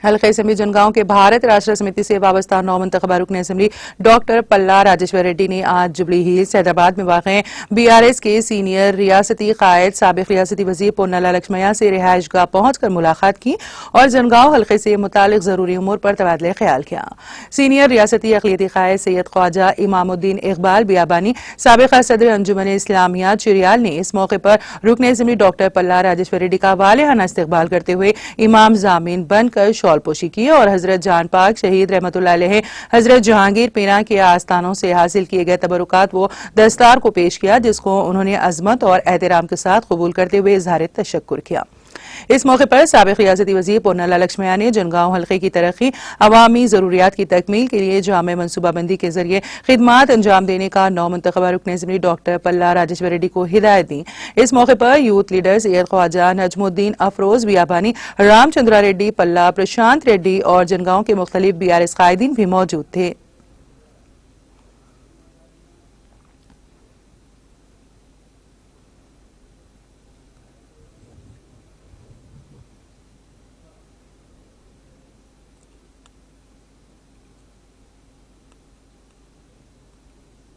حلقہ اسمبلی جنگاؤں کے بھارت راشٹر سمیتی سے وابستہ نو منتخبہ رکن اسمبلی ڈاکٹر پلا راجیشور ریڈی نے آج جبلی ہلز حیدرآباد میں واقع BRS کے سینئر ریاستی قائد سابق ریاستی وزیر پونالا لکشمیا سے رہائش گاہ پہنچ کر ملاقات کی اور جنگاؤں حلقے سے متعلق ضروری امور پر تبادلہ خیال کیا۔ سینئر ریاستی اقلیتی قائد سید خواجہ امام الدین اقبال بیابانی، سابقہ صدر انجمن اسلامیہ چریال نے اس موقع پر رکن اسمبلی ڈاکٹر پلا راجیشور ریڈی کا والہانہ استقبال کرتے ہوئے امام ضامن بن کر شال پوشی کی اور حضرت جان پاک شہید رحمت اللہ علیہ حضرت جہانگیر پیرا کے آستانوں سے حاصل کیے گئے تبرکات و دستار کو پیش کیا، جس کو انہوں نے عظمت اور احترام کے ساتھ قبول کرتے ہوئے اظہار تشکر کیا۔ اس موقع پر سابق ریاستی وزیر پونالا لکشمیا نے جنگاؤں حلقے کی ترقی، عوامی ضروریات کی تکمیل کے لیے جامع منصوبہ بندی کے ذریعے خدمات انجام دینے کا نو منتخبہ رکن اسمبلی ڈاکٹر پلا راجیشور ریڈی کو ہدایت دی۔ اس موقع پر یوتھ لیڈر سید خواجہ نجم الدین افروز بیابانی، رام چندرا ریڈی پلا، پرشانت ریڈی اور جنگاؤں کے مختلف BRS قائدین بھی موجود تھے۔